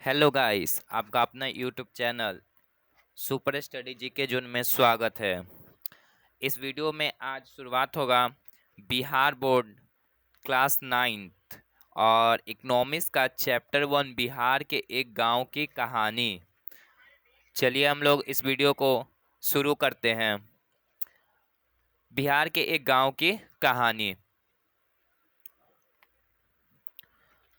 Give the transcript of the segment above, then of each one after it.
Hello guys, आपका अपना YouTube channel super study GK zone में स्वागत है। इस वीडियो में आज शुरुआत होगा बिहार बोर्ड क्लास 9th और इकोनॉमिक्स का चैप्टर 1 बिहार के एक गांव की कहानी। चलिए हम लोग इस वीडियो को शुरू करते हैं। बिहार के एक गांव की कहानी।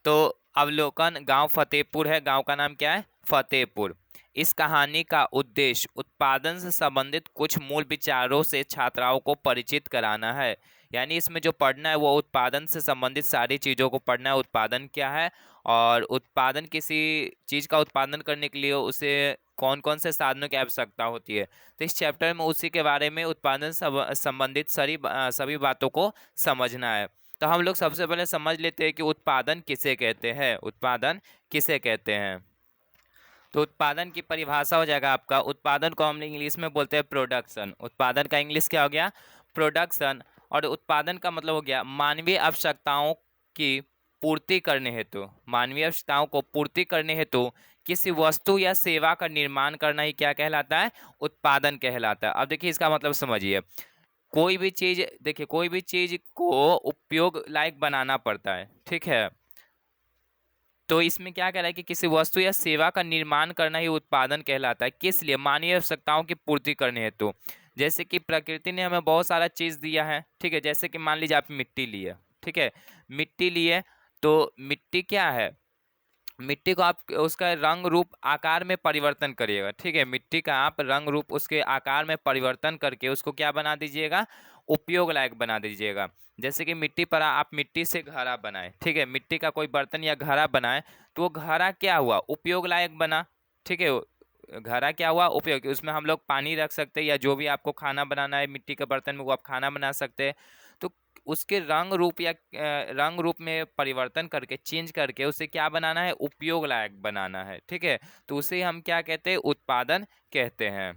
तो अवलोकन गांव फतेहपुर है। गांव का नाम क्या है? फतेहपुर। इस कहानी का उद्देश्य उत्पादन से संबंधित कुछ मूल विचारों से छात्राओं को परिचित कराना है। यानी इसमें जो पढ़ना है वो उत्पादन से संबंधित सारी चीज़ों को पढ़ना है। उत्पादन क्या है और उत्पादन किसी चीज़ का उत्पादन करने के लिए उसे कौन कौन से साधनों की आवश्यकता होती है। तो इस चैप्टर में उसी के बारे में उत्पादन संबंधित सभी बातों को समझना है। तो हम लोग सबसे पहले समझ लेते हैं कि उत्पादन किसे कहते हैं। उत्पादन किसे कहते हैं? तो उत्पादन की परिभाषा हो जाएगा आपका, उत्पादन को हम इंग्लिश में बोलते हैं प्रोडक्शन। उत्पादन का इंग्लिश क्या हो गया? प्रोडक्शन। और उत्पादन का मतलब हो गया मानवीय आवश्यकताओं की पूर्ति करने हेतु, मानवीय आवश्यकताओं को पूर्ति करने हेतु किसी वस्तु या सेवा का निर्माण करना ही क्या कहलाता है? उत्पादन कहलाता है। अब देखिए इसका मतलब समझिए। कोई भी चीज, देखिए कोई भी चीज को उपयोग लायक बनाना पड़ता है, ठीक है। तो इसमें क्या कह रहा है कि किसी वस्तु या सेवा का निर्माण करना ही उत्पादन कहलाता है। किस लिए? मानवीय आवश्यकताओं की पूर्ति करने हेतु। जैसे कि प्रकृति ने हमें बहुत सारा चीज दिया है, ठीक है। जैसे कि मान लीजिए आप मिट्टी लिए, ठीक है। मिट्टी लिए तो मिट्टी क्या है? मिट्टी को आप उसका रंग रूप आकार में परिवर्तन करिएगा, ठीक है। मिट्टी का आप रंग रूप उसके आकार में परिवर्तन करके उसको क्या बना दीजिएगा? उपयोग लायक बना दीजिएगा। जैसे कि मिट्टी पर आप मिट्टी से घड़ा बनाए, ठीक है। मिट्टी का कोई बर्तन या घड़ा बनाए तो वो घड़ा क्या हुआ? उपयोग लायक बना, ठीक है। घड़ा क्या हुआ? उपयोग। उसमें हम लोग पानी रख सकते हैं या जो भी आपको खाना बनाना है मिट्टी के बर्तन में वो आप खाना बना सकते हैं। तो उसके रंग रूप या रंग रूप में परिवर्तन करके, चेंज करके उसे क्या बनाना है? उपयोग लायक बनाना है, ठीक है। तो उसे हम क्या कहते हैं? उत्पादन कहते हैं।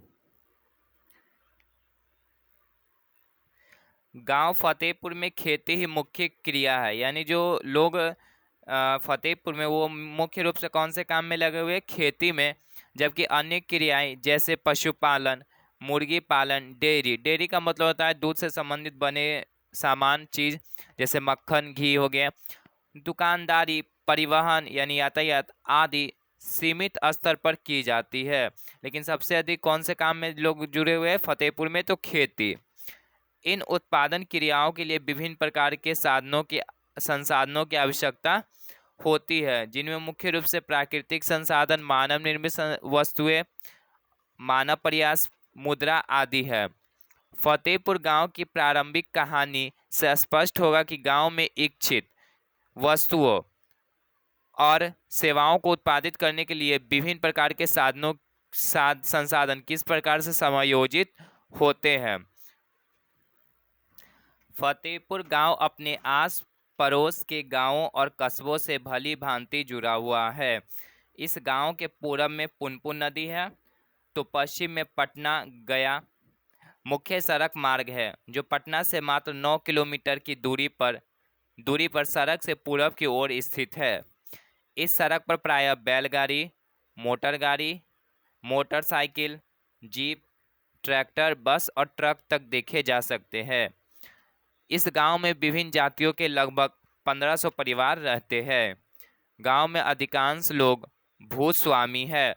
गांव फतेहपुर में खेती ही मुख्य क्रिया है। यानी जो लोग फतेहपुर में वो मुख्य रूप से कौन से काम में लगे हुए हैं? खेती में। जबकि अन्य क्रियाएं जैसे पशुपालन, मुर्गी पालन, डेयरी, डेयरी का मतलब होता है दूध से संबंधित बने सामान चीज, जैसे मक्खन, घी हो गया, दुकानदारी, परिवहन यानी यातायात आदि सीमित स्तर पर की जाती है। लेकिन सबसे अधिक कौन से काम में लोग जुड़े हुए हैं फतेहपुर में? तो खेती। इन उत्पादन क्रियाओं के लिए विभिन्न प्रकार के संसाधनों की आवश्यकता होती है, जिनमें मुख्य रूप से प्राकृतिक संसाधन, मानव निर्मित वस्तुएं, मानव प्रयास, मुद्रा आदि है। फतेहपुर गांव की प्रारंभिक कहानी से स्पष्ट होगा कि गांव में इच्छित वस्तुओं और सेवाओं को उत्पादित करने के लिए विभिन्न प्रकार के संसाधन किस प्रकार से समायोजित होते हैं। फतेहपुर गांव अपने आस पड़ोस के गांवों और कस्बों से भली भांति जुड़ा हुआ है। इस गांव के पूरब में पुनपुन नदी है, तो पश्चिम में पटना गया मुख्य सड़क मार्ग है, जो पटना से मात्र 9 किलोमीटर की दूरी पर सड़क से पूरब की ओर स्थित है। इस सड़क पर प्रायः बैलगाड़ी, मोटर गाड़ी, मोटरसाइकिल, जीप, ट्रैक्टर, बस और ट्रक तक देखे जा सकते हैं। इस गांव में विभिन्न जातियों के लगभग 1500 परिवार रहते हैं। गांव में अधिकांश लोग भूस्वामी है।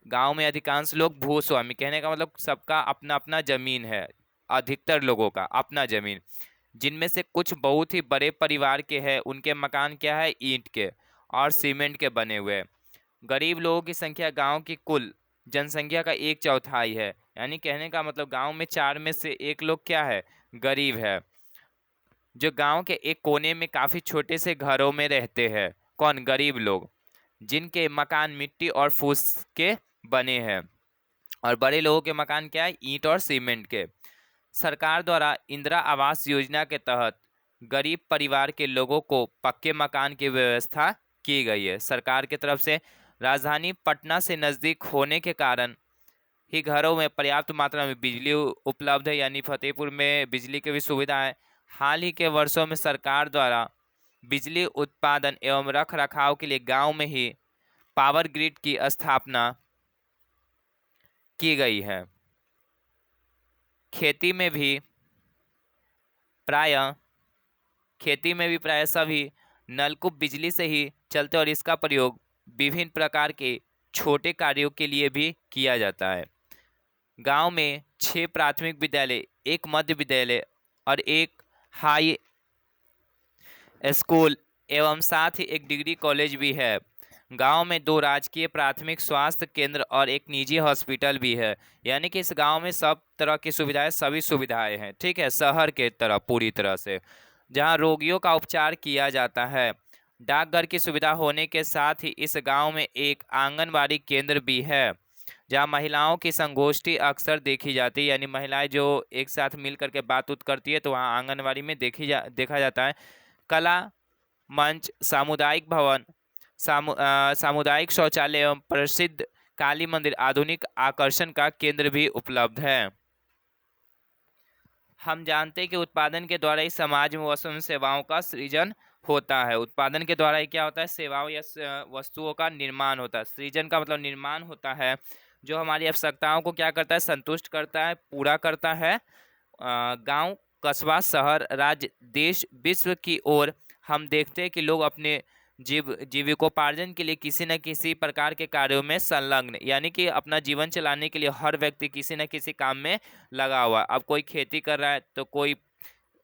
गांव में अधिकांश लोग भूस्वामी कहने का मतलब सबका अपना अपना जमीन है। अधिकतर लोगों का अपना जमीन। जिनमें से कुछ बहुत ही बड़े परिवार के हैं, उनके मकान क्या है? ईंट के और सीमेंट के बने हुए। गरीब लोगों की संख्या गांव की कुल जनसंख्या का 1/4 है। यानी कहने का मतलब गांव में 4 में से 1 लोग क्या है? गरीब है, जो गांव के एक कोने में काफी छोटे से घरों में रहते हैं। कौन? गरीब लोग, जिनके मकान मिट्टी और फूस के बने हैं। और बड़े लोगों के मकान क्या है? ईंट और सीमेंट के। सरकार द्वारा इंदिरा आवास योजना के तहत गरीब परिवार के लोगों को पक्के मकान की व्यवस्था की गई है सरकार की तरफ से। राजधानी पटना से नज़दीक होने के कारण ही घरों में पर्याप्त मात्रा में बिजली उपलब्ध है। यानी फतेहपुर में बिजली की भी सुविधा है। हाल ही के वर्षों में सरकार द्वारा बिजली उत्पादन एवं रख रखाव के लिए गांव में ही पावर ग्रिड की स्थापना की गई है। खेती में भी प्राय सभी नलकूप बिजली से ही चलते और इसका प्रयोग विभिन्न प्रकार के छोटे कार्यों के लिए भी किया जाता है। गांव में 6 प्राथमिक विद्यालय, 1 मध्य विद्यालय और 1 हाई स्कूल एवं साथ ही 1 डिग्री कॉलेज भी है। गांव में 2 राजकीय प्राथमिक स्वास्थ्य केंद्र और 1 निजी हॉस्पिटल भी है। यानी कि इस गांव में सब तरह की सुविधाएं, सभी सुविधाएं हैं, ठीक है, शहर के तरह पूरी तरह से, जहां रोगियों का उपचार किया जाता है। डाकघर की सुविधा होने के साथ ही इस गांव में एक आंगनबाड़ी केंद्र भी है, जहां महिलाओं की संगोष्ठी अक्सर देखी जाती है। यानी महिलाएं जो एक साथ मिल करके बात उत करती है तो वहाँ आंगनबाड़ी में देखा जाता है। कला मंच, सामुदायिक भवन, सामुदायिक शौचालय एवं प्रसिद्ध काली मंदिर आधुनिक आकर्षण का केंद्र भी उपलब्ध है। हम जानते हैं कि उत्पादन के द्वारा ही समाज में वस्तु एवं सेवाओं का सृजन होता है। उत्पादन के द्वारा ही क्या होता है? सेवाओं या वस्तुओं का निर्माण होता है। सृजन का मतलब निर्माण होता है, जो हमारी आवश्यकताओं को क्या करता है? संतुष्ट करता है, पूरा करता है। गांव, कस्बा, शहर, राज्य, देश, विश्व की ओर हम देखते हैं कि लोग अपने जीविकोपार्जन के लिए किसी न किसी प्रकार के कार्यों में संलग्न, यानी कि अपना जीवन चलाने के लिए हर व्यक्ति किसी न किसी काम में लगा हुआ। अब कोई खेती कर रहा है तो कोई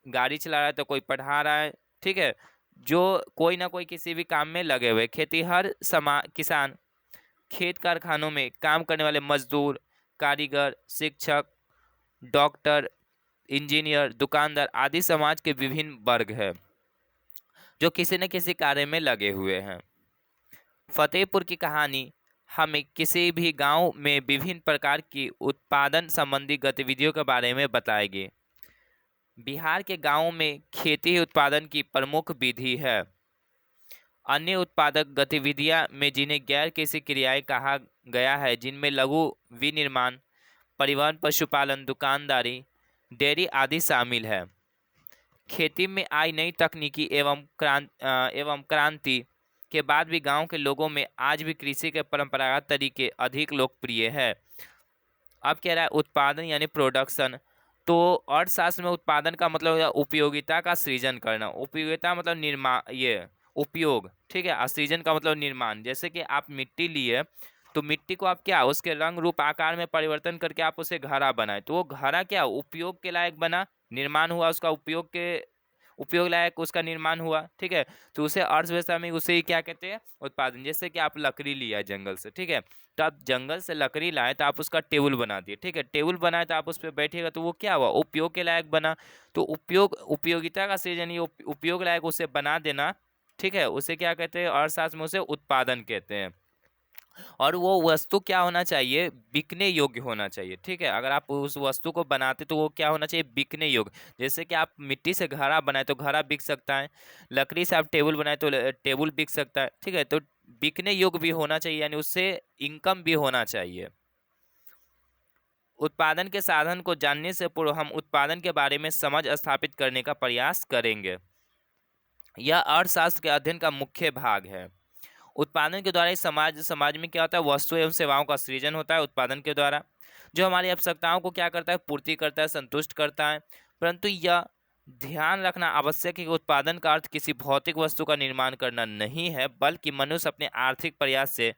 गाड़ी चला रहा है तो कोई पढ़ा रहा है, ठीक है, जो कोई ना कोई किसी भी काम में लगे हुए। किसान, खेत कारखानों में काम करने वाले मजदूर, कारीगर, शिक्षक, डॉक्टर, इंजीनियर, दुकानदार आदि समाज के विभिन्न वर्ग हैं जो किसी न किसी कार्य में लगे हुए हैं। फतेहपुर की कहानी हमें किसी भी गांव में विभिन्न प्रकार की उत्पादन संबंधी गतिविधियों के बारे में बताएगी। बिहार के गांवों में खेती ही उत्पादन की प्रमुख विधि है। अन्य उत्पादक गतिविधियां में जिन्हें गैर कृषि क्रियाएं कहा गया है, जिनमें लघु विनिर्माण, परिवहन, पशुपालन, दुकानदारी, डेयरी आदि शामिल है। खेती में आई नई तकनीकी एवं क्रांति के बाद भी गांव के लोगों में आज भी कृषि के परंपरागत तरीके अधिक लोकप्रिय है। अब कह रहा है उत्पादन यानी प्रोडक्शन। तो अर्थशास्त्र में उत्पादन का मतलब है उपयोगिता का सृजन करना। उपयोगिता मतलब निर्माण, ये उपयोग, ठीक है। सृजन का मतलब निर्माण। जैसे कि आप मिट्टी लिए तो मिट्टी को आप क्या, उसके रंग रूप आकार में परिवर्तन करके आप उसे घड़ा बनाए, तो वो घड़ा क्या उपयोग के लायक बना, निर्माण हुआ, उसका उपयोग लायक उसका निर्माण हुआ, ठीक है। तो उसे अर्थव्यवस्था में उसे ही क्या कहते हैं? उत्पादन। जैसे कि आप लकड़ी लिया जंगल से, ठीक है, तो आप जंगल से लकड़ी लाए तो आप उसका टेबल बना दिए, ठीक है, टेबल बनाए तो आप उस पर बैठिएगा तो वो क्या हुआ? उपयोग के लायक बना। तो उपयोगिता का सृजन, ये उपयोग लायक उसे बना देना, ठीक है, उसे क्या कहते हैं? अर्थशास्त्र में उसे उत्पादन कहते हैं। और वो वस्तु क्या होना चाहिए? बिकने योग्य होना चाहिए, ठीक है। अगर आप उस वस्तु को बनाते तो वो क्या होना चाहिए? बिकने योग्य। जैसे कि आप मिट्टी से घड़ा बनाए तो घड़ा बिक सकता है, लकड़ी से आप टेबल बनाए तो टेबल बिक सकता है, ठीक है। तो बिकने योग्य भी होना चाहिए, यानी उससे इनकम भी होना चाहिए। उत्पादन के साधन को जानने से पूर्व हम उत्पादन के बारे में समझ स्थापित करने का प्रयास करेंगे। यह अर्थशास्त्र के अध्ययन का मुख्य भाग है। उत्पादन के द्वारा ही समाज में क्या होता है? वस्तु एवं सेवाओं का सृजन होता है उत्पादन के द्वारा, जो हमारी आवश्यकताओं को क्या करता है? पूर्ति करता है, संतुष्ट करता है। परंतु यह ध्यान रखना आवश्यक है कि उत्पादन का अर्थ किसी भौतिक वस्तु का निर्माण करना नहीं है, बल्कि मनुष्य अपने आर्थिक प्रयास से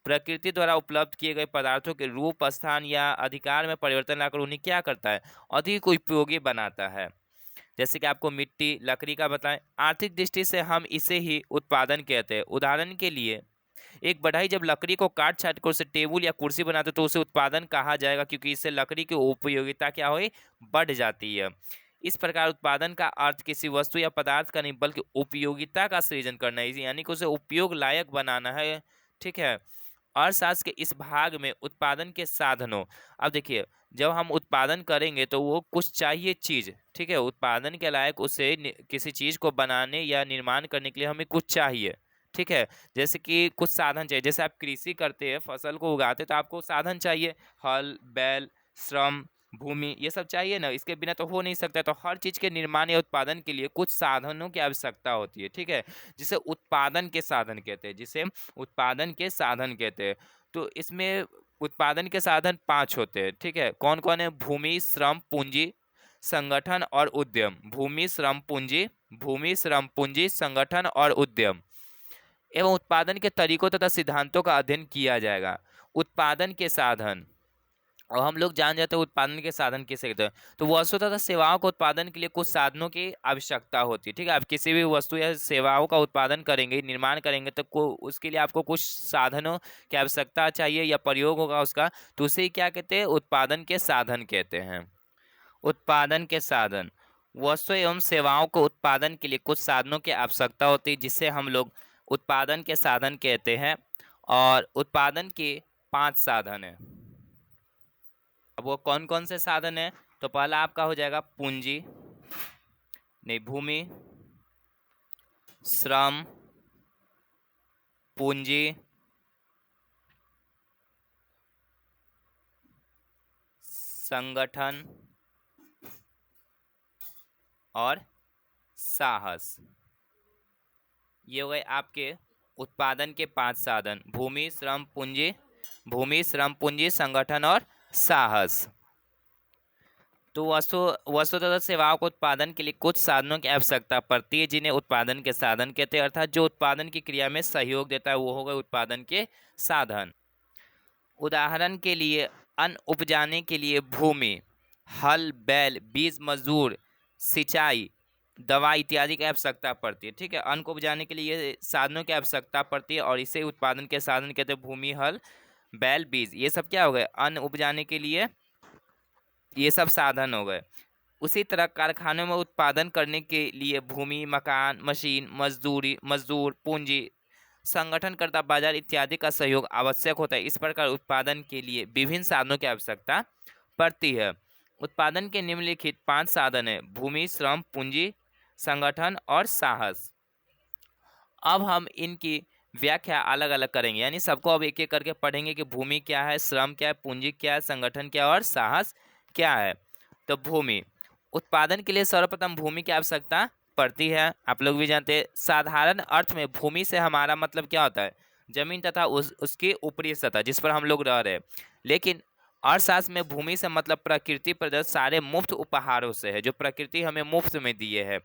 प्रकृति द्वारा उपलब्ध किए गए पदार्थों के रूप, स्थान या अधिकार में परिवर्तन लाकर उन्हें क्या करता है? अधिक उपयोगी बनाता है। जैसे कि आपको मिट्टी, लकड़ी का बताएं, आर्थिक दृष्टि से हम इसे ही उत्पादन कहते हैं। उदाहरण के लिए एक बढ़ई जब लकड़ी को काट छाट कर उसे टेबल या कुर्सी बनाते तो उसे उत्पादन कहा जाएगा, क्योंकि इससे लकड़ी की उपयोगिता क्या हुई? बढ़ जाती है। इस प्रकार उत्पादन का अर्थ किसी वस्तु या पदार्थ का नहीं बल्कि उपयोगिता का सृजन करना है, यानी कि उसे उपयोग लायक बनाना है, ठीक है। अर्थशास्त्र के इस भाग में उत्पादन के साधनों, अब देखिए जब हम उत्पादन करेंगे तो वो कुछ चाहिए चीज़, ठीक है, उत्पादन के लायक उसे किसी चीज़ को बनाने या निर्माण करने के लिए हमें कुछ चाहिए, ठीक है। जैसे कि कुछ साधन चाहिए। जैसे आप कृषि करते हैं, फसल को उगाते हैं तो आपको साधन चाहिए, हल, बैल, श्रम, भूमि, ये सब चाहिए ना, इसके बिना तो हो नहीं सकता। तो हर चीज के निर्माण या उत्पादन के लिए कुछ साधनों की आवश्यकता होती है, ठीक है, जिसे उत्पादन के साधन कहते हैं, जिसे उत्पादन के साधन कहते हैं। तो इसमें उत्पादन के साधन 5 होते हैं, ठीक है। कौन कौन है? भूमि, श्रम, पूंजी, संगठन और उद्यम। भूमि, श्रम, पूंजी, संगठन और उद्यम एवं उत्पादन के तरीकों तथा सिद्धांतों का अध्ययन किया जाएगा। उत्पादन के साधन, और हम लोग जान जाते हैं उत्पादन के साधन किसे कहते हैं। तो वस्तु तथा सेवाओं के उत्पादन के लिए कुछ साधनों की आवश्यकता होती है, ठीक है। आप किसी भी वस्तु या सेवाओं का उत्पादन करेंगे, निर्माण करेंगे, तो उसके लिए आपको कुछ साधनों की आवश्यकता चाहिए या प्रयोग होगा उसका, तो उसे क्या कहते हैं? उत्पादन के साधन कहते हैं। उत्पादन के साधन, वस्तु एवं सेवाओं को उत्पादन के लिए कुछ साधनों की आवश्यकता होती है, जिससे हम लोग उत्पादन के साधन कहते हैं। और उत्पादन के 5 साधन है। अब वो कौन कौन से साधन है? तो पहला आपका हो जाएगा पूंजी, नहीं, भूमि, श्रम, पूंजी, संगठन और साहस। ये हो गए आपके उत्पादन के 5 साधन: भूमि, श्रम, पूंजी, संगठन और साहस। तो वस्तु तथा सेवाओं को उत्पादन के लिए कुछ साधनों की आवश्यकता पड़ती है, जिन्हें उत्पादन के साधन कहते हैं। अर्थात जो उत्पादन की क्रिया में सहयोग देता है, वो हो गए उत्पादन के साधन। उदाहरण के लिए अन्न उपजाने के लिए भूमि, हल, बैल, बीज, मजदूर, सिंचाई, दवा इत्यादि की आवश्यकता पड़ती है, ठीक है। अन्न को उपजाने के लिए ये साधनों की आवश्यकता पड़ती है और इसे उत्पादन के साधन कहते हैं। भूमि, हल, बैल, बीज, ये सब क्या हो गए? अन्न उपजाने के लिए ये सब साधन हो गए। उसी तरह कारखानों में उत्पादन करने के लिए भूमि, मकान, मशीन, मजदूर, पूंजी, संगठनकर्ता, बाजार इत्यादि का सहयोग आवश्यक होता है। इस प्रकार उत्पादन के लिए विभिन्न साधनों की आवश्यकता पड़ती है। उत्पादन के निम्नलिखित 5 साधन है: भूमि, श्रम, पूंजी, संगठन और साहस। अब हम इनकी व्याख्या अलग अलग करेंगे, यानी सबको अब एक एक करके पढ़ेंगे कि भूमि क्या है, श्रम क्या है, पूंजी क्या है, संगठन क्या है और साहस क्या है। तो भूमि, उत्पादन के लिए सर्वप्रथम भूमि की आवश्यकता पड़ती है। आप लोग भी जानते हैं। साधारण अर्थ में भूमि से हमारा मतलब क्या होता है? जमीन तथा उसकी ऊपरी सतह जिस पर हम लोग रह रहे हैं। लेकिन अर्थशास्त्र में भूमि से मतलब प्रकृति प्रदत्त सारे मुफ्त उपहारों से है, जो प्रकृति हमें मुफ्त में दिए है।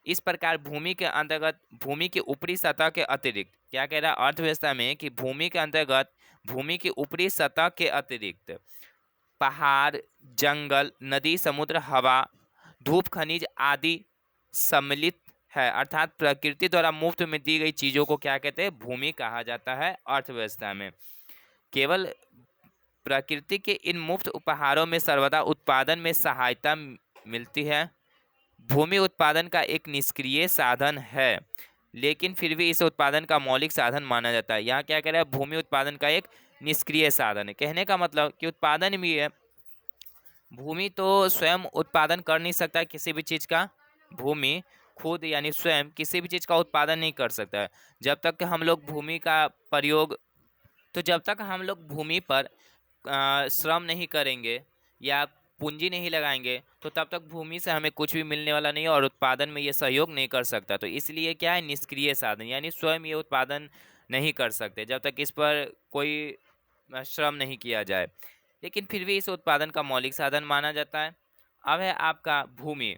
इस प्रकार भूमि के अंतर्गत भूमि की ऊपरी सतह के अतिरिक्त, क्या कह रहा है अर्थव्यवस्था में, कि भूमि के अंतर्गत भूमि की ऊपरी सतह के अतिरिक्त पहाड़, जंगल, नदी, समुद्र, हवा, धूप, खनिज आदि सम्मिलित है। अर्थात प्रकृति द्वारा मुफ्त में दी गई चीजों को क्या कहते हैं? भूमि कहा जाता है अर्थव्यवस्था में। केवल प्रकृति के इन मुफ्त उपहारों में सर्वदा उत्पादन में सहायता मिलती है। भूमि उत्पादन का एक निष्क्रिय साधन है, लेकिन फिर भी इसे उत्पादन का मौलिक साधन माना जाता है। यहाँ क्या कह रहा है? भूमि उत्पादन का एक निष्क्रिय साधन है। कहने का मतलब कि उत्पादन भी है। भूमि तो स्वयं उत्पादन कर नहीं सकता है किसी भी चीज का। भूमि खुद यानी स्वयं किसी भी चीज का उत्पादन नहीं कर सकता है। जब तक हम लोग भूमि का प्रयोग तो जब तक हम लोग भूमि पर श्रम नहीं करेंगे या पूंजी नहीं लगाएंगे, तो तब तक भूमि से हमें कुछ भी मिलने वाला नहीं है और उत्पादन में ये सहयोग नहीं कर सकता। तो इसलिए क्या है? निष्क्रिय साधन, यानी स्वयं ये उत्पादन नहीं कर सकते जब तक इस पर कोई श्रम नहीं किया जाए। लेकिन फिर भी इस उत्पादन का मौलिक साधन माना जाता है। अब है आपका भूमि।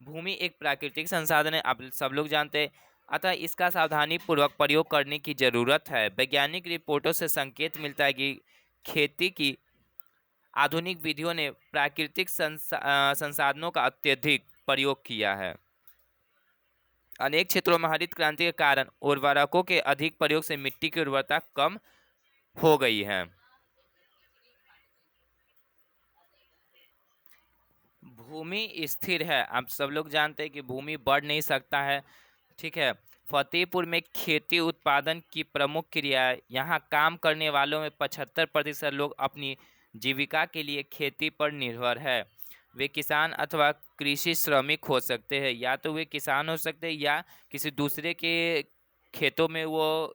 भूमि एक प्राकृतिक संसाधन है, आप सब लोग जानते हैं। अतः इसका सावधानी पूर्वक प्रयोग करने की जरूरत है। वैज्ञानिक रिपोर्टों से संकेत मिलता है कि खेती की आधुनिक विधियों ने प्राकृतिक संसाधनों का अत्यधिक प्रयोग किया है। अनेक क्षेत्रों में हरित क्रांति के कारण उर्वरकों के अधिक प्रयोग से मिट्टी की उर्वरता कम हो गई है। भूमि स्थिर है, आप सब लोग जानते हैं कि भूमि बढ़ नहीं सकता है, ठीक है। फतेहपुर में खेती उत्पादन की प्रमुख क्रिया है। यहाँ काम करने वालों में 75% लोग अपनी जीविका के लिए खेती पर निर्भर है। वे किसान अथवा कृषि श्रमिक हो सकते हैं, या तो वे किसान हो सकते हैं या किसी दूसरे के खेतों में वो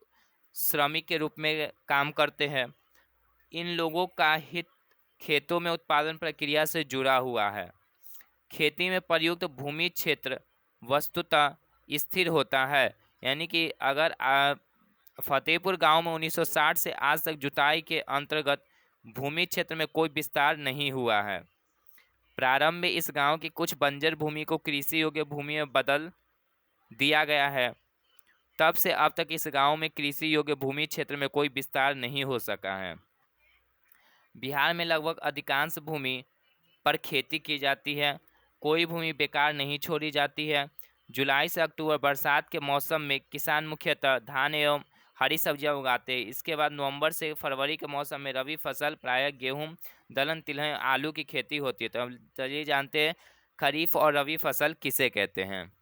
श्रमिक के रूप में काम करते हैं। इन लोगों का हित खेतों में उत्पादन प्रक्रिया से जुड़ा हुआ है। खेती में प्रयुक्त भूमि क्षेत्र वस्तुतः स्थिर होता है, यानी कि अगर फतेहपुर गांव में 1960 से आज तक जुताई के अंतर्गत भूमि क्षेत्र में कोई विस्तार नहीं हुआ है। प्रारंभ में इस गांव की कुछ बंजर भूमि को कृषि योग्य भूमि में बदल दिया गया है। तब से अब तक इस गांव में कृषि योग्य भूमि क्षेत्र में कोई विस्तार नहीं हो सका है। बिहार में लगभग अधिकांश भूमि पर खेती की जाती है, कोई भूमि बेकार नहीं छोड़ी जाती है। जुलाई से अक्टूबर बरसात के मौसम में किसान मुख्यतः धान एवं हरी सब्जियां उगाते हैं। इसके बाद नवंबर से फरवरी के मौसम में रबी फसल प्रायः गेहूं, दलहन, तिलहन, आलू की खेती होती है। तो हम चलिए जानते हैं खरीफ और रबी फसल किसे कहते हैं।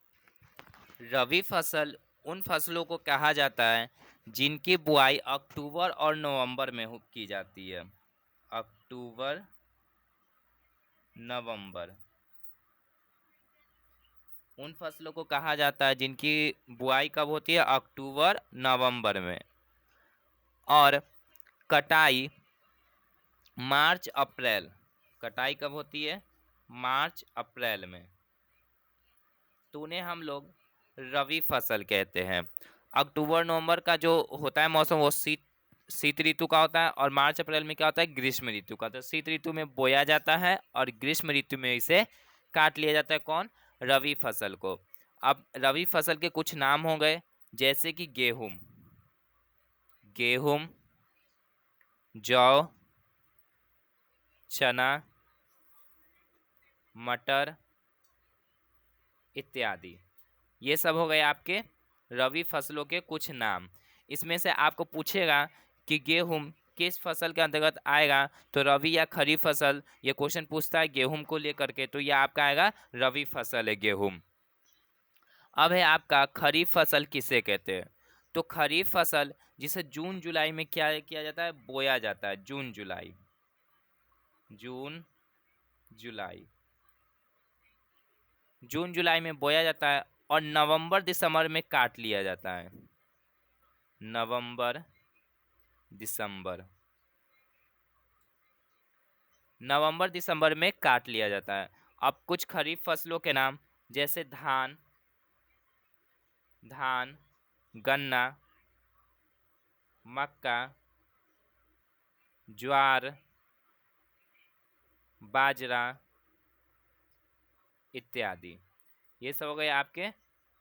रबी फसल उन फसलों को कहा जाता है जिनकी बुआई अक्टूबर और नवंबर में की जाती है। अक्टूबर नवंबर उन फसलों को कहा जाता है जिनकी बुआई कब होती है? अक्टूबर नवंबर में। और कटाई मार्च अप्रैल। कटाई कब होती है? मार्च अप्रैल में। तो उन्हें हम लोग रबी फसल कहते हैं। अक्टूबर नवंबर का जो होता है मौसम वो शीत ऋतु का होता है, और मार्च अप्रैल में क्या होता है? ग्रीष्म ऋतु का। तो शीत ऋतु में बोया जाता है और ग्रीष्म ऋतु में इसे काट लिया जाता है। कौन? रबी फसल को। अब रबी फसल के कुछ नाम हो गए, जैसे कि गेहूं, गेहूं, जौ, चना, मटर इत्यादि। ये सब हो गए आपके रबी फसलों के कुछ नाम। इसमें से आपको पूछेगा कि गेहूं किस फसल के अंतर्गत आएगा, तो रबी या खरीफ फसल ये क्वेश्चन पूछता है गेहूं को लेकर के, तो यह आपका आएगा रबी फसल है गेहूं। अब है आपका खरीफ फसल किसे कहते हैं। तो खरीफ फसल जिसे जून जुलाई में क्या किया जाता है? बोया जाता है। जून जुलाई, जून जुलाई, जून जुलाई में बोया जाता है और नवंबर दिसंबर में काट लिया जाता है। नवंबर दिसंबर, नवंबर दिसंबर में काट लिया जाता है। अब कुछ खरीफ फसलों के नाम, जैसे धान, धान, गन्ना, मक्का, ज्वार, बाजरा इत्यादि। ये सब हो गए आपके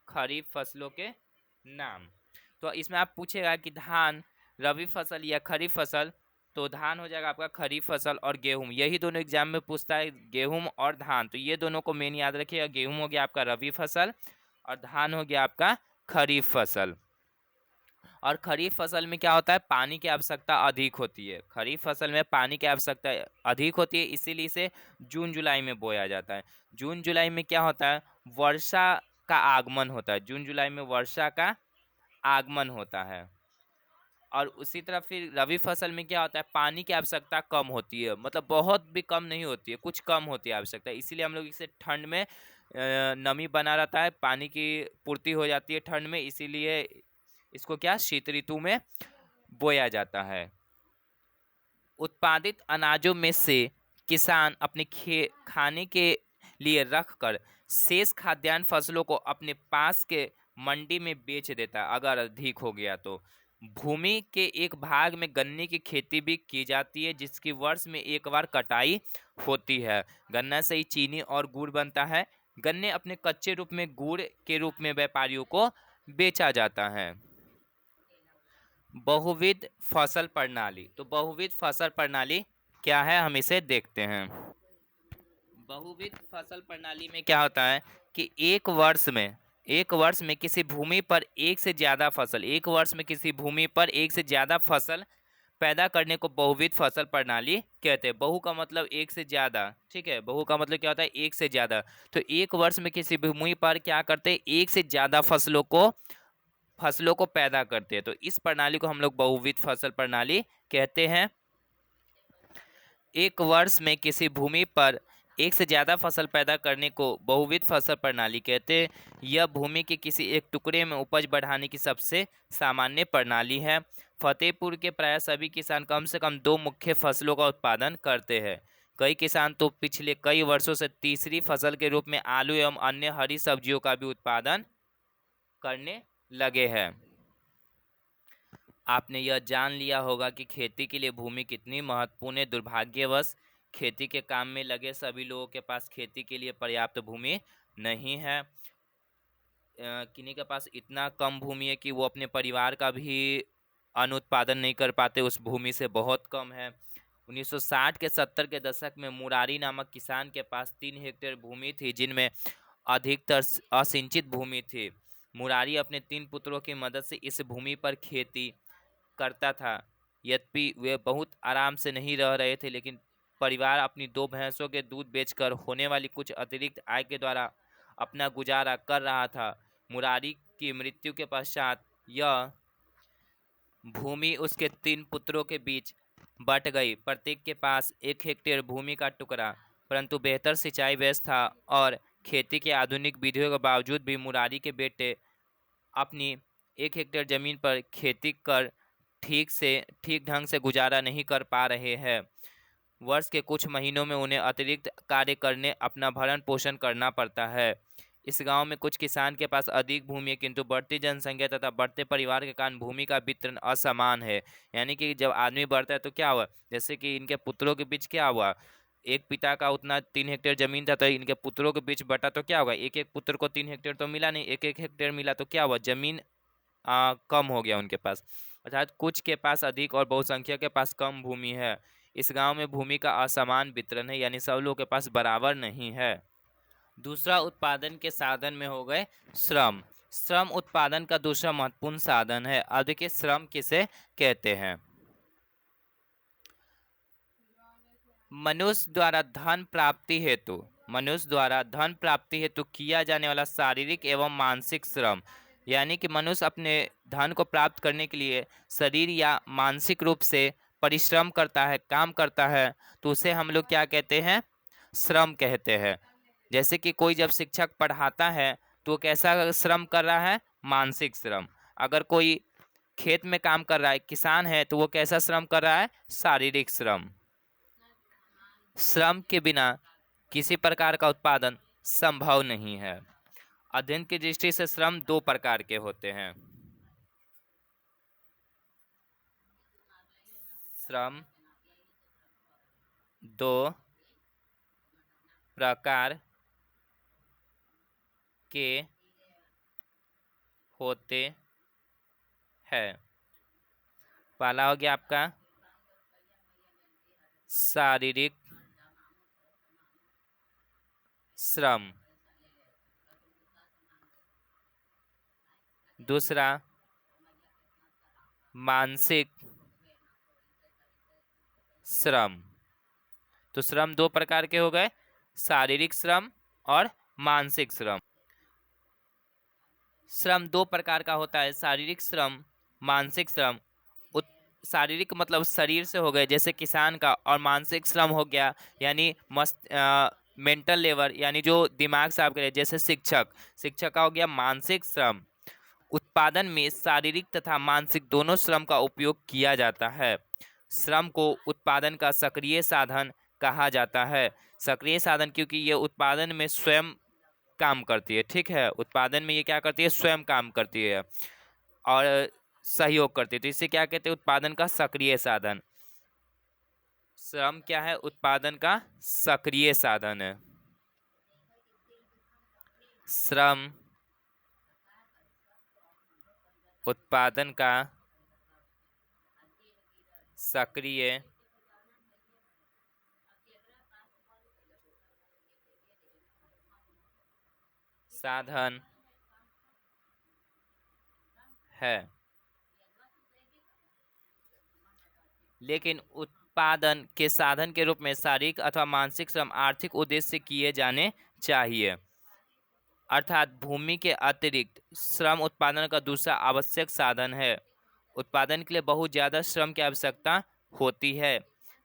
खरीफ फसलों के नाम। तो इसमें आप पूछेगा कि धान रबी फसल या खरीफ फसल, तो धान हो जाएगा आपका खरीफ फसल, और गेहूं, यही दोनों एग्जाम में पूछता है, गेहूं और धान। तो ये दोनों को मेन याद रखिएगा। गेहूं हो गया आपका रबी फसल और धान हो गया आपका खरीफ फसल। और खरीफ फसल में क्या होता है? पानी की आवश्यकता अधिक होती है। खरीफ फसल में पानी की आवश्यकता अधिक होती है, इसीलिए इसे जून जुलाई में बोया जाता है। जून जुलाई में क्या होता है? वर्षा का आगमन होता है। जून जुलाई में वर्षा का आगमन होता है। और उसी तरह फिर रबी फसल में क्या होता है? पानी की आवश्यकता कम होती है, मतलब बहुत भी कम नहीं होती है, कुछ कम होती है आवश्यकता। इसीलिए हम लोग इसे ठंड में नमी बना रहता है, पानी की पूर्ति हो जाती है ठंड में, इसीलिए इसको क्या शीत ऋतु में बोया जाता है। उत्पादित अनाजों में से किसान अपने खाने के लिए रखकर शेष खाद्यान्न फसलों को अपने पास के मंडी में बेच देता है, अगर अधिक हो गया तो। भूमि के एक भाग में गन्ने की खेती भी की जाती है, जिसकी वर्ष में एक बार कटाई होती है। गन्ना से ही चीनी और गुड़ बनता है। गन्ने अपने कच्चे रूप में गुड़ के रूप में व्यापारियों को बेचा जाता है। बहुविध फसल प्रणाली। तो बहुविध फसल प्रणाली क्या है, हम इसे देखते हैं। बहुविध फसल प्रणाली में क्या होता है कि एक वर्ष में किसी भूमि पर एक से ज्यादा फसल पैदा करने को बहुविध फसल प्रणाली कहते हैं। बहु का मतलब एक से ज्यादा, ठीक है। बहु का मतलब क्या होता है? एक से ज्यादा। तो एक वर्ष में किसी भूमि पर क्या करते हैं? एक से ज्यादा फसलों को पैदा करते हैं। तो इस प्रणाली को हम लोग बहुविध फसल प्रणाली कहते हैं। एक वर्ष में किसी भूमि पर एक से ज़्यादा फसल पैदा करने को बहुविध फसल प्रणाली कहते हैं। यह भूमि के किसी एक टुकड़े में उपज बढ़ाने की सबसे सामान्य प्रणाली है। फतेहपुर के प्राय सभी किसान कम से कम 2 मुख्य फसलों का उत्पादन करते हैं। कई किसान तो पिछले कई वर्षों से तीसरी फसल के रूप में आलू एवं अन्य हरी सब्जियों का भी उत्पादन करने लगे हैं। आपने यह जान लिया होगा कि खेती के लिए भूमि कितनी महत्वपूर्ण है। दुर्भाग्यवश खेती के काम में लगे सभी लोगों के पास खेती के लिए पर्याप्त भूमि नहीं है। किन्हीं के पास इतना कम भूमि है कि वो अपने परिवार का भी अन्न उत्पादन नहीं कर पाते, उस भूमि से बहुत कम है। 1960 के 70 के दशक में मुरारी नामक किसान के पास 3 हेक्टेयर भूमि थी, जिनमें अधिकतर असिंचित भूमि थी। मुरारी अपने 3 पुत्रों की मदद से इस भूमि पर खेती करता था। यद्यपि वे बहुत आराम से नहीं रह रहे थे, लेकिन परिवार अपनी 2 भैंसों के दूध बेचकर होने वाली कुछ अतिरिक्त आय के द्वारा अपना गुजारा कर रहा था। मुरारी की मृत्यु के पश्चात यह भूमि उसके 3 पुत्रों के बीच बट गई। प्रत्येक के पास 1 हेक्टेयर भूमि का टुकड़ा। परंतु बेहतर सिंचाई व्यवस्था और खेती के आधुनिक विधियों के बावजूद भी मुरारी के बेटे अपनी 1 हेक्टेयर जमीन पर खेती कर ठीक ढंग से गुजारा नहीं कर पा रहे हैं। वर्ष के कुछ महीनों में उन्हें अतिरिक्त कार्य करने अपना भरण पोषण करना पड़ता है। इस गांव में कुछ किसान के पास अधिक भूमि है, किंतु बढ़ती जनसंख्या तथा बढ़ते परिवार के कारण भूमि का वितरण असमान है। यानी कि जब आदमी बढ़ता है तो क्या हुआ, जैसे कि इनके पुत्रों के बीच क्या हुआ, एक पिता का उतना 3 हेक्टेयर जमीन था तो इनके पुत्रों के बीच बटा तो क्या होगा, एक एक पुत्र को 3 हेक्टेयर तो मिला नहीं, एक एक हेक्टेयर मिला तो क्या हुआ, जमीन कम हो गया उनके पास। अर्थात कुछ के पास अधिक और बहुसंख्यक के पास कम भूमि है। इस गांव में भूमि का असमान वितरण है, यानी सब लोगों के पास बराबर नहीं है। दूसरा उत्पादन के साधन में हो गए श्रम। श्रम उत्पादन का दूसरा महत्वपूर्ण साधन है। अब देखिए श्रम किसे कहते हैं। मनुष्य द्वारा धन प्राप्ति हेतु किया जाने वाला शारीरिक एवं मानसिक श्रम। यानी कि मनुष्य अपने धन को प्राप्त करने के लिए शरीर या मानसिक रूप से परिश्रम करता है, काम करता है, तो उसे हम लोग क्या कहते हैं, श्रम कहते हैं। जैसे कि कोई जब शिक्षक पढ़ाता है तो कैसा श्रम कर रहा है, मानसिक श्रम। अगर कोई खेत में काम कर रहा है, किसान है, तो वो कैसा श्रम कर रहा है, शारीरिक श्रम। श्रम के बिना किसी प्रकार का उत्पादन संभव नहीं है। अध्ययन की दृष्टि से श्रम 2 प्रकार के होते हैं। श्रम 2 प्रकार के होते हैं। पहला हो गया आपका शारीरिक श्रम, दूसरा मानसिक श्रम। तो श्रम 2 प्रकार के हो गए, शारीरिक श्रम और मानसिक श्रम। श्रम 2 प्रकार का होता है, शारीरिक श्रम, मानसिक श्रम। शारीरिक मतलब शरीर से हो गए जैसे किसान का, और मानसिक श्रम हो गया यानी मेंटल लेबर, यानी जो दिमाग से आप करें, जैसे शिक्षक का हो गया मानसिक श्रम। उत्पादन में शारीरिक तथा मानसिक दोनों श्रम का उपयोग किया जाता है। श्रम को उत्पादन का सक्रिय साधन कहा जाता है। सक्रिय साधन क्योंकि ये उत्पादन में स्वयं काम करती है, ठीक है, उत्पादन में ये क्या करती है, स्वयं काम करती है और सहयोग करती है, तो इसे क्या कहते हैं, उत्पादन का सक्रिय साधन। श्रम क्या है, उत्पादन का सक्रिय साधन है। श्रम उत्पादन का सक्रिय साधन है, लेकिन उत्पादन के साधन के रूप में शारीरिक अथवा मानसिक श्रम आर्थिक उद्देश्य से किए जाने चाहिए। अर्थात भूमि के अतिरिक्त श्रम उत्पादन का दूसरा आवश्यक साधन है। उत्पादन के लिए बहुत ज़्यादा श्रम की आवश्यकता होती है।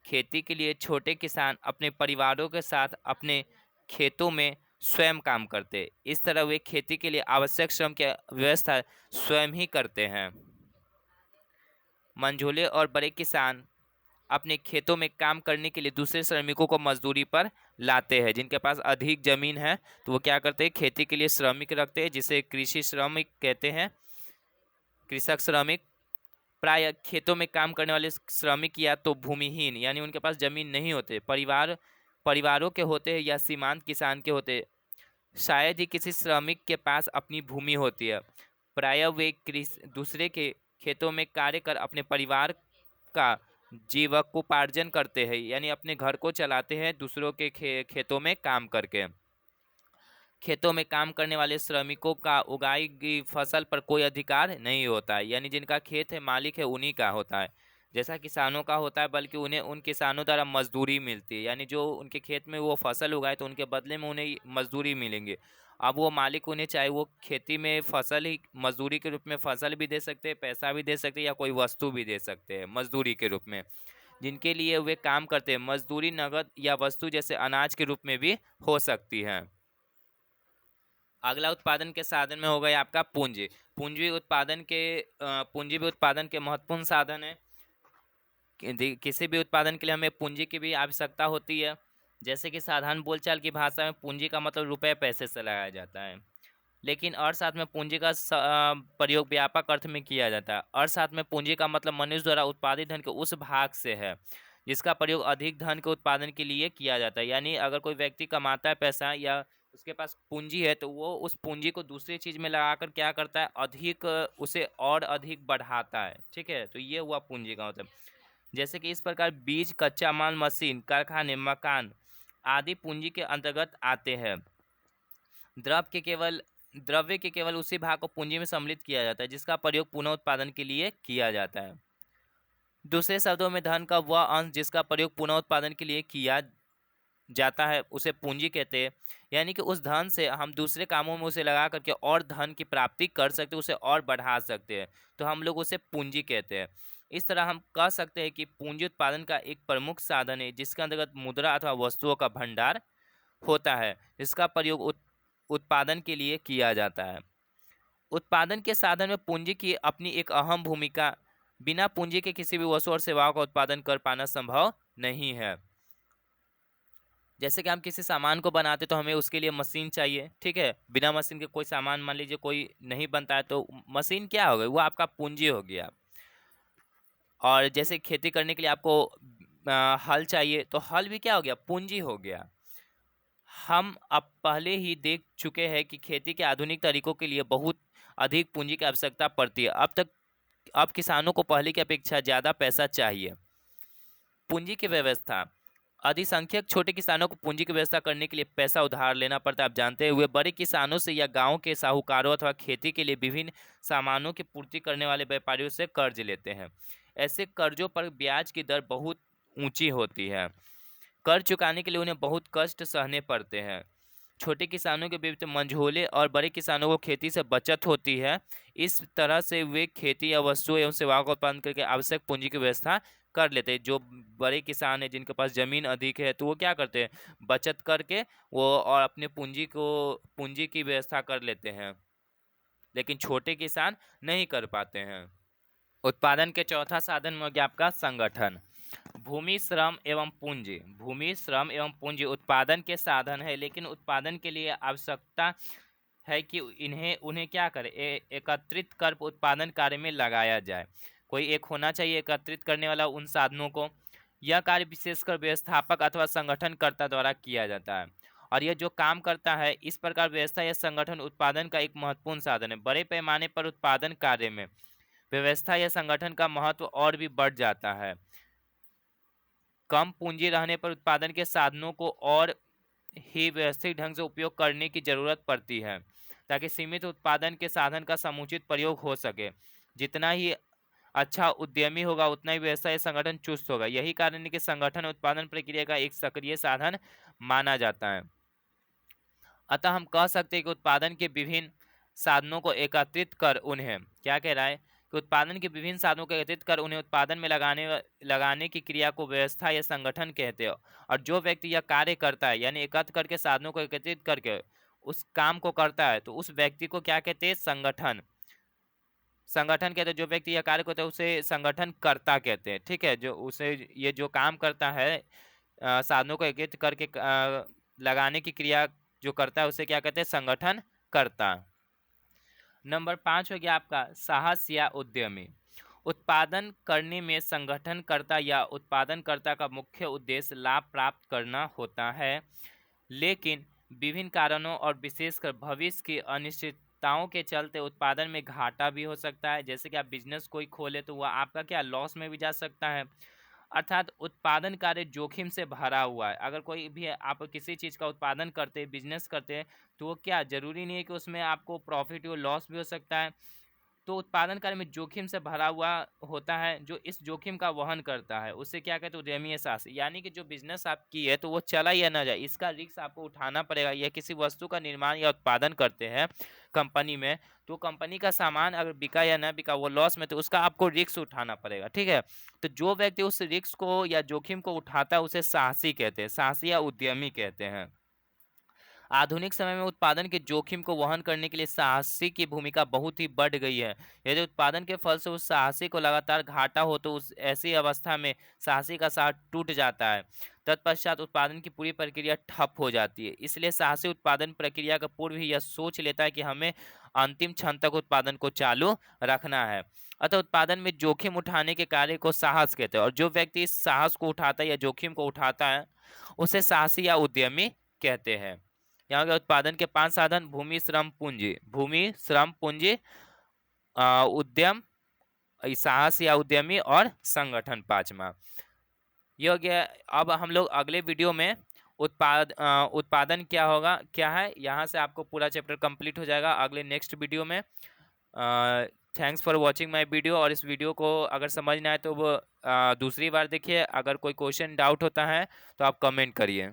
खेती के लिए छोटे किसान अपने परिवारों के साथ अपने खेतों में स्वयं काम करते, इस तरह वे खेती के लिए आवश्यक श्रम की व्यवस्था स्वयं ही करते हैं। मंझोले और बड़े किसान अपने खेतों में काम करने के लिए दूसरे श्रमिकों को मजदूरी पर लाते हैं। जिनके पास अधिक जमीन है तो वो क्या करते हैं, खेती के लिए श्रमिक रखते हैं, जिसे कृषि श्रमिक कहते हैं, कृषक श्रमिक। प्राय खेतों में काम करने वाले श्रमिक या तो भूमिहीन यानी उनके पास जमीन नहीं होते, परिवारों के होते हैं, या सीमांत किसान के होते हैं। शायद ही किसी श्रमिक के पास अपनी भूमि होती है। प्राय वे दूसरे के खेतों में कार्य कर अपने परिवार का जीवकोपार्जन करते हैं, यानी अपने घर को चलाते हैं दूसरों के खेतों में काम करके। खेतों में काम करने वाले श्रमिकों का उगाई गई फसल पर कोई अधिकार नहीं होता है, यानी जिनका खेत है मालिक है उन्हीं का होता है, जैसा किसानों का होता है, बल्कि उन्हें उन किसानों द्वारा मजदूरी मिलती है, यानी जो उनके खेत में वो फसल उगाए तो उनके बदले में उन्हें मजदूरी मिलेंगे। अब वो मालिक उन्हें चाहे वो खेती में फसल ही मजदूरी के रूप में फसल भी दे सकते हैं, पैसा भी दे सकते हैं, या कोई वस्तु भी दे सकते हैं मजदूरी के रूप में, जिनके लिए वे काम करते हैं। मजदूरी नगद या वस्तु जैसे अनाज के रूप में भी हो सकती है। अगला उत्पादन के साधन में हो गया आपका पूंजी। पूंजी भी उत्पादन के महत्वपूर्ण साधन है। किसी भी उत्पादन के लिए हमें पूंजी की भी आवश्यकता होती है। जैसे कि साधारण बोलचाल की भाषा में पूंजी का मतलब रुपए पैसे से लगाया जाता है, लेकिन अर्थशास्त्र में पूंजी का प्रयोग व्यापक अर्थ में किया जाता है। अर्थशास्त्र में पूंजी का मतलब मनुष्य द्वारा उत्पादित धन के उस भाग से है जिसका प्रयोग अधिक धन के उत्पादन के लिए किया जाता है। यानी अगर कोई व्यक्ति कमाता है पैसा या उसके पास पूंजी है तो वो उस पूंजी को दूसरी चीज में लगाकर क्या करता है, अधिक उसे और अधिक बढ़ाता है। ठीक है, तो ये हुआ पूंजी का मतलब। जैसे कि इस प्रकार बीज, कच्चा माल, मशीन, कारखाने, मकान आदि पूंजी के अंतर्गत आते हैं। द्रव्य के केवल उसी भाग को पूंजी में सम्मिलित किया जाता है जिसका प्रयोग पुनः उत्पादन के लिए किया जाता है। दूसरे शब्दों में धन का वह अंश जिसका प्रयोग पुनः उत्पादन के लिए किया जाता है उसे पूंजी कहते हैं। यानी कि उस धन से हम दूसरे कामों में उसे लगा करके और धन की प्राप्ति कर सकते हैं, उसे और बढ़ा सकते हैं, तो हम लोग उसे पूंजी कहते हैं। इस तरह हम कह सकते हैं कि पूंजी उत्पादन का एक प्रमुख साधन है जिसके अंतर्गत मुद्रा अथवा वस्तुओं का भंडार होता है जिसका प्रयोग उत्पादन के लिए किया जाता है। उत्पादन के साधन में पूंजी की अपनी एक अहम भूमिका। बिना पूंजी के किसी भी वस्तु और सेवाओं का उत्पादन कर पाना संभव नहीं है। जैसे कि हम किसी सामान को बनाते तो हमें उसके लिए मशीन चाहिए, ठीक है। बिना मशीन के कोई सामान मान लीजिए कोई नहीं बनता है तो मशीन क्या हो गई, वो आपका पूंजी हो गया। और जैसे खेती करने के लिए आपको हल चाहिए तो हल भी क्या हो गया, पूंजी हो गया। हम अब पहले ही देख चुके हैं कि खेती के आधुनिक तरीकों के लिए बहुत अधिक पूंजी की आवश्यकता पड़ती है। अब किसानों को पहले की अपेक्षा ज़्यादा पैसा चाहिए। पूंजी की व्यवस्था। अधिसंख्यक छोटे किसानों को पूंजी की व्यवस्था करने के लिए पैसा उधार लेना पड़ता है। आप जानते हैं, वे बड़े किसानों से या गांव के साहूकारों अथवा खेती के लिए विभिन्न सामानों की पूर्ति करने वाले व्यापारियों से कर्ज लेते हैं। ऐसे कर्जों पर ब्याज की दर बहुत ऊंची होती है। कर्ज चुकाने के लिए उन्हें बहुत कष्ट सहने पड़ते हैं। छोटे किसानों के विपरीत मंझोले और बड़े किसानों को खेती से बचत होती है। इस तरह से वे खेती या वस्तुओं एवं सेवाओं का उत्पादन करके आवश्यक पूंजी की व्यवस्था कर लेते हैं। जो बड़े किसान हैं जिनके पास जमीन अधिक है तो वो क्या करते हैं, बचत करके वो और अपने पूंजी की व्यवस्था कर लेते हैं, लेकिन छोटे किसान नहीं कर पाते हैं। उत्पादन के चौथा साधन में हो गया आपका संगठन। भूमि, श्रम एवं पूंजी। भूमि, श्रम एवं पूंजी उत्पादन के साधन है, लेकिन उत्पादन के लिए आवश्यकता है कि उन्हें क्या करें, एकत्रित कर उत्पादन कार्य में लगाया जाए। कोई एक होना चाहिए एकत्रित करने वाला उन साधनों को। यह कार्य विशेषकर व्यवस्थापक अथवा संगठनकर्ता द्वारा किया जाता है, और यह जो काम करता है इस प्रकार व्यवस्था या संगठन उत्पादन का एक महत्वपूर्ण साधन है। बड़े पैमाने पर उत्पादन कार्य में व्यवस्था या संगठन का महत्व और भी बढ़ जाता है। कम पूंजी रहने पर उत्पादन के साधनों को और ही व्यवस्थित ढंग से उपयोग करने की जरूरत पड़ती है ताकि सीमित उत्पादन के साधन का समुचित प्रयोग हो सके। जितना ही अच्छा उद्यमी होगा उतना ही व्यवस्था या संगठन चुस्त होगा। यही कारण है कि संगठन उत्पादन प्रक्रिया का एक सक्रिय साधन माना जाता है। अतः हम कह सकते हैं कि उत्पादन के विभिन्न साधनों को एकत्रित कर उन्हें क्या कह रहा है कि उत्पादन के विभिन्न साधनों को एकत्रित कर उन्हें उत्पादन में लगाने की क्रिया को व्यवस्था या संगठन कहते हैं। और जो व्यक्ति यह कार्य करता है यानी एकत्र करके साधनों को एकत्रित करके उस काम को करता है तो उस व्यक्ति को क्या कहते हैं, संगठन। संगठन कहते हैं जो व्यक्ति या कार्य करता है उसे संगठन कर्ता कहते हैं। ठीक है, जो उसे ये जो काम करता है साधनों को एकत्रित करके लगाने की क्रिया जो करता है उसे क्या कहते हैं? संगठन कर्ता। नंबर 5 हो गया आपका साहस या उद्यमी। उत्पादन करने में संगठनकर्ता या उत्पादनकर्ता का मुख्य उद्देश्य लाभ प्राप्त करना होता है, लेकिन विभिन्न कारणों और विशेषकर भविष्य की अनिश्चितताओं के चलते उत्पादन में घाटा भी हो सकता है। जैसे कि आप बिजनेस कोई खोले तो वह आपका क्या लॉस में भी जा सकता है। अर्थात उत्पादन कार्य जोखिम से भरा हुआ है। अगर कोई भी आप किसी चीज़ का उत्पादन करते हैं, बिजनेस करते हैं, तो वो क्या ज़रूरी नहीं है कि उसमें आपको प्रॉफिट हो, लॉस भी हो सकता है। तो उत्पादन कार्य में जोखिम से भरा हुआ होता है। जो इस जोखिम का वहन करता है उसे क्या कहते हैं? उद्यमी साहस। यानी कि जो बिजनेस आपकी है तो वो चला या ना जाए, इसका रिस्क आपको उठाना पड़ेगा। या किसी वस्तु का निर्माण या उत्पादन करते हैं कंपनी में, तो कंपनी का सामान अगर बिका या ना बिका, वो लॉस में, तो उसका आपको रिस्क उठाना पड़ेगा। ठीक है, तो जो व्यक्ति उस रिस्क को या जोखिम को उठाता है उसे साहसी कहते हैं, साहसी या उद्यमी कहते हैं। आधुनिक समय में उत्पादन के जोखिम को वहन करने के लिए साहसी की भूमिका बहुत ही बढ़ गई है। यदि उत्पादन के फल से उस साहसी को लगातार घाटा हो तो उस ऐसी अवस्था में साहसी का साथ टूट जाता है। तत्पश्चात उत्पादन की पूरी प्रक्रिया ठप हो जाती है। इसलिए साहसी उत्पादन प्रक्रिया का पूर्व ही यह सोच लेता है कि हमें अंतिम क्षण तक उत्पादन को चालू रखना है। अतः उत्पादन में जोखिम उठाने के कार्य को साहस कहते हैं, और जो व्यक्ति इस साहस को उठाता है या जोखिम को उठाता है उसे साहसी या उद्यमी कहते हैं। यहाँ के उत्पादन के 5 साधन: भूमि, श्रम, पूंजी। भूमि, श्रम, पूंजी, उद्यम, साहस या उद्यमी, और संगठन 5वां। ये हो गया। अब हम लोग अगले वीडियो में उत्पादन क्या होगा, क्या है, यहाँ से आपको पूरा चैप्टर कंप्लीट हो जाएगा अगले नेक्स्ट वीडियो में। Thanks for watching my video. और इस वीडियो को अगर समझ ना आए तो वो दूसरी बार देखिए। अगर कोई क्वेश्चन डाउट होता है तो आप कमेंट करिए।